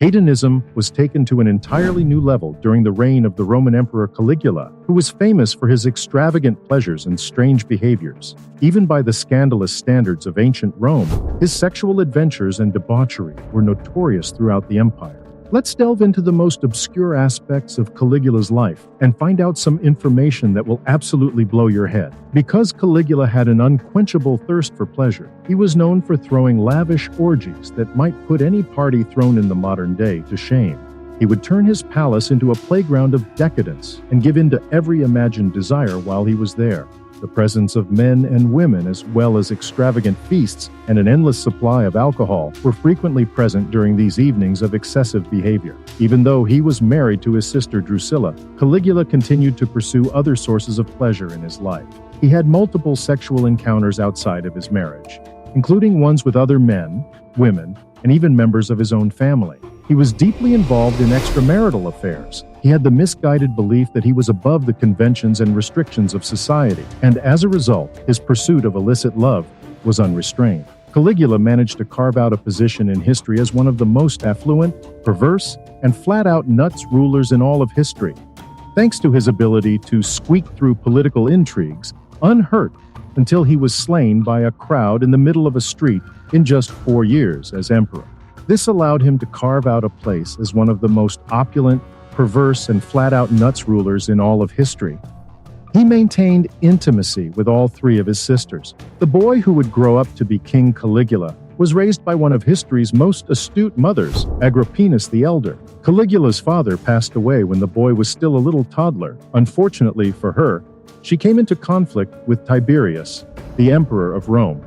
Hedonism was taken to an entirely new level during the reign of the Roman Emperor Caligula, who was famous for his extravagant pleasures and strange behaviors. Even by the scandalous standards of ancient Rome, his sexual adventures and debauchery were notorious throughout the empire. Let's delve into the most obscure aspects of Caligula's life and find out some information that will absolutely blow your head. Because Caligula had an unquenchable thirst for pleasure, he was known for throwing lavish orgies that might put any party thrown in the modern day to shame. He would turn his palace into a playground of decadence and give in to every imagined desire while he was there. The presence of men and women, as well as extravagant feasts and an endless supply of alcohol, were frequently present during these evenings of excessive behavior. Even though he was married to his sister Drusilla, Caligula continued to pursue other sources of pleasure in his life. He had multiple sexual encounters outside of his marriage, including ones with other men, women, and even members of his own family. He was deeply involved in extramarital affairs. He had the misguided belief that he was above the conventions and restrictions of society, and as a result, his pursuit of illicit love was unrestrained. Caligula managed to carve out a position in history as one of the most affluent, perverse, and flat-out nuts rulers in all of history, thanks to his ability to squeak through political intrigues unhurt until he was slain by a crowd in the middle of a street in just 4 years as emperor. This allowed him to carve out a place as one of the most opulent, perverse, and flat-out nuts rulers in all of history. He maintained intimacy with all three of his sisters. The boy who would grow up to be King Caligula was raised by one of history's most astute mothers, Agrippinus the Elder. Caligula's father passed away when the boy was still a little toddler. Unfortunately for her, she came into conflict with Tiberius, the emperor of Rome.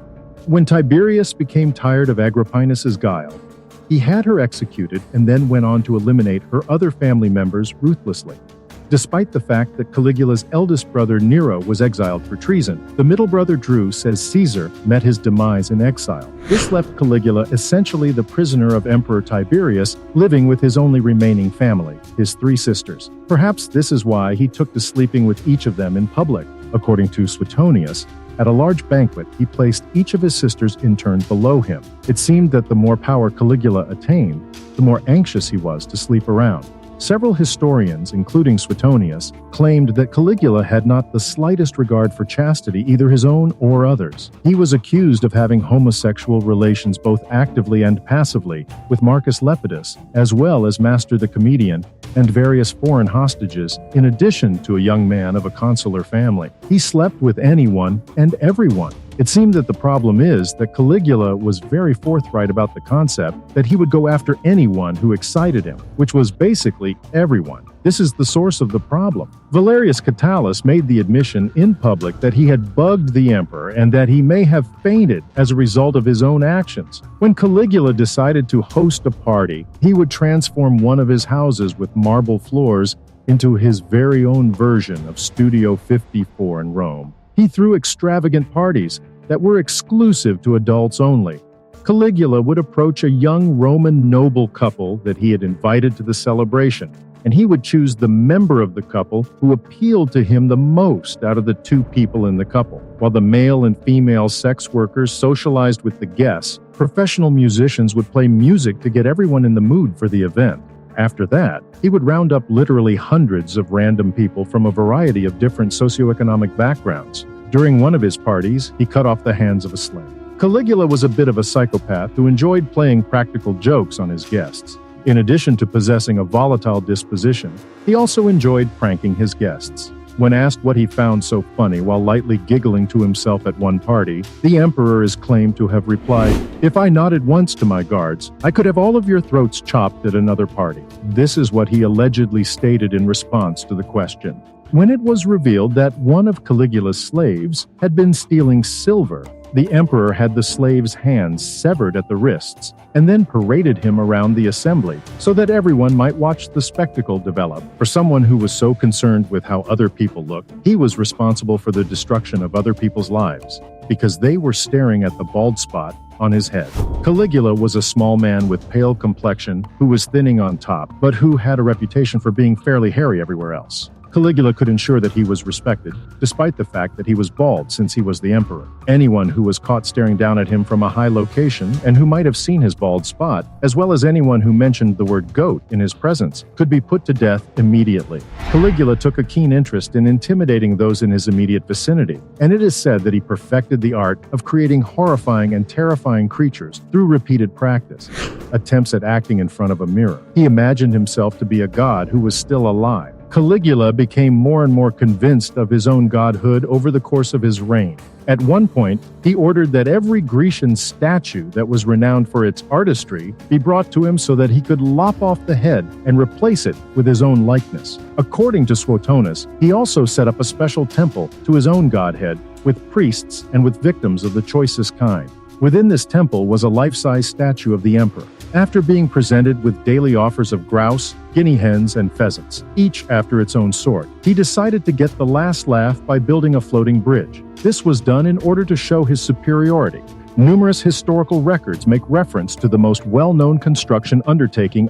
When Tiberius became tired of Agrippinus's guile, he had her executed and then went on to eliminate her other family members ruthlessly. Despite the fact that Caligula's eldest brother Nero was exiled for treason, the middle brother Drew says Caesar met his demise in exile. This left Caligula essentially the prisoner of Emperor Tiberius, living with his only remaining family, his three sisters. Perhaps this is why he took to sleeping with each of them in public. According to Suetonius, at a large banquet, he placed each of his sisters in turn below him. It seemed that the more power Caligula attained, the more anxious he was to sleep around. Several historians, including Suetonius, claimed that Caligula had not the slightest regard for chastity, either his own or others. He was accused of having homosexual relations both actively and passively with Marcus Lepidus, as well as Master the Comedian, and various foreign hostages, in addition to a young man of a consular family. He slept with anyone and everyone. It seemed that the problem is that Caligula was very forthright about the concept that he would go after anyone who excited him, which was basically everyone. This is the source of the problem. Valerius Catullus made the admission in public that he had bugged the emperor and that he may have fainted as a result of his own actions. When Caligula decided to host a party, he would transform one of his houses with marble floors into his very own version of Studio 54 in Rome. He threw extravagant parties that were exclusive to adults only. Caligula would approach a young Roman noble couple that he had invited to the celebration, and he would choose the member of the couple who appealed to him the most out of the two people in the couple. While the male and female sex workers socialized with the guests, professional musicians would play music to get everyone in the mood for the event. After that, he would round up literally hundreds of random people from a variety of different socioeconomic backgrounds. During one of his parties, he cut off the hands of a slave. Caligula was a bit of a psychopath who enjoyed playing practical jokes on his guests. In addition to possessing a volatile disposition, he also enjoyed pranking his guests. When asked what he found so funny while lightly giggling to himself at one party, the emperor is claimed to have replied, "If I nodded once to my guards, I could have all of your throats chopped at another party." This is what he allegedly stated in response to the question. When it was revealed that one of Caligula's slaves had been stealing silver, the emperor had the slave's hands severed at the wrists and then paraded him around the assembly so that everyone might watch the spectacle develop. For someone who was so concerned with how other people looked, he was responsible for the destruction of other people's lives because they were staring at the bald spot on his head. Caligula was a small man with pale complexion who was thinning on top, but who had a reputation for being fairly hairy everywhere else. Caligula could ensure that he was respected, despite the fact that he was bald since he was the emperor. Anyone who was caught staring down at him from a high location and who might have seen his bald spot, as well as anyone who mentioned the word goat in his presence, could be put to death immediately. Caligula took a keen interest in intimidating those in his immediate vicinity, and it is said that he perfected the art of creating horrifying and terrifying creatures through repeated practice. Attempts at acting in front of a mirror. He imagined himself to be a god who was still alive. Caligula became more and more convinced of his own godhood over the course of his reign. At one point, he ordered that every Grecian statue that was renowned for its artistry be brought to him so that he could lop off the head and replace it with his own likeness. According to Suetonius, he also set up a special temple to his own godhead with priests and with victims of the choicest kind. Within this temple was a life-size statue of the emperor. After being presented with daily offers of grouse, guinea hens, and pheasants, each after its own sort, he decided to get the last laugh by building a floating bridge. This was done in order to show his superiority. Numerous historical records make reference to the most well-known construction undertaken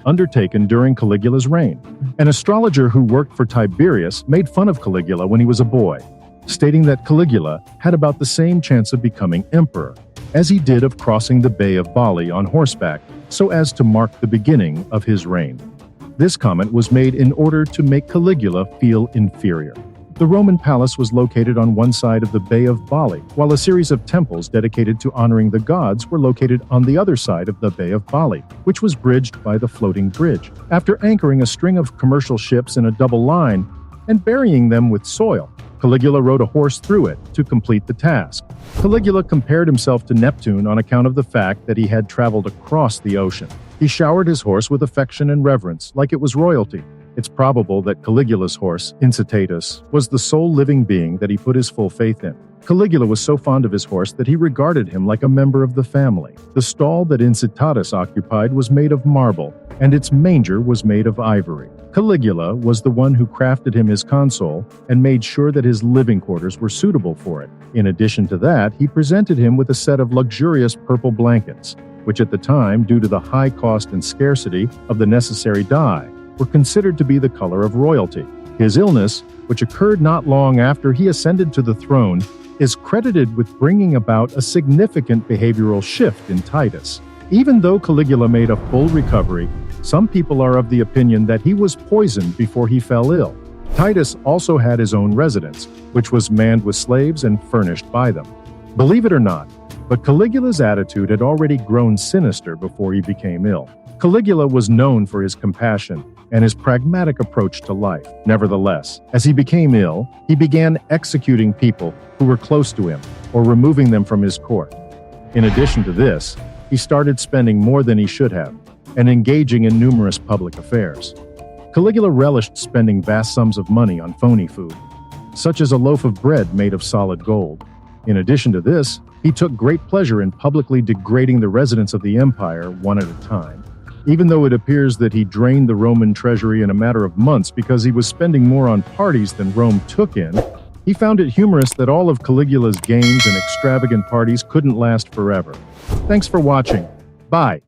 during Caligula's reign. An astrologer who worked for Tiberius made fun of Caligula when he was a boy, stating that Caligula had about the same chance of becoming emperor as he did of crossing the Bay of Bali on horseback, so as to mark the beginning of his reign. This comment was made in order to make Caligula feel inferior. The Roman palace was located on one side of the Bay of Bali, while a series of temples dedicated to honoring the gods were located on the other side of the Bay of Bali, which was bridged by the floating bridge. After anchoring a string of commercial ships in a double line and burying them with soil, Caligula rode a horse through it to complete the task. Caligula compared himself to Neptune on account of the fact that he had traveled across the ocean. He showered his horse with affection and reverence, like it was royalty. It's probable that Caligula's horse, Incitatus, was the sole living being that he put his full faith in. Caligula was so fond of his horse that he regarded him like a member of the family. The stall that Incitatus occupied was made of marble, and its manger was made of ivory. Caligula was the one who crafted him his console and made sure that his living quarters were suitable for it. In addition to that, he presented him with a set of luxurious purple blankets, which at the time, due to the high cost and scarcity of the necessary dye, were considered to be the color of royalty. His illness, which occurred not long after he ascended to the throne, is credited with bringing about a significant behavioral shift in Titus. Even though Caligula made a full recovery, some people are of the opinion that he was poisoned before he fell ill. Titus also had his own residence, which was manned with slaves and furnished by them. Believe it or not, but Caligula's attitude had already grown sinister before he became ill. Caligula was known for his compassion and his pragmatic approach to life. Nevertheless, as he became ill, he began executing people who were close to him or removing them from his court. In addition to this, he started spending more than he should have and engaging in numerous public affairs. Caligula relished spending vast sums of money on phony food, such as a loaf of bread made of solid gold. In addition to this, he took great pleasure in publicly degrading the residents of the empire one at a time. Even though it appears that he drained the Roman treasury in a matter of months because he was spending more on parties than Rome took in, he found it humorous that all of Caligula's games and extravagant parties couldn't last forever. Thanks for watching. Bye.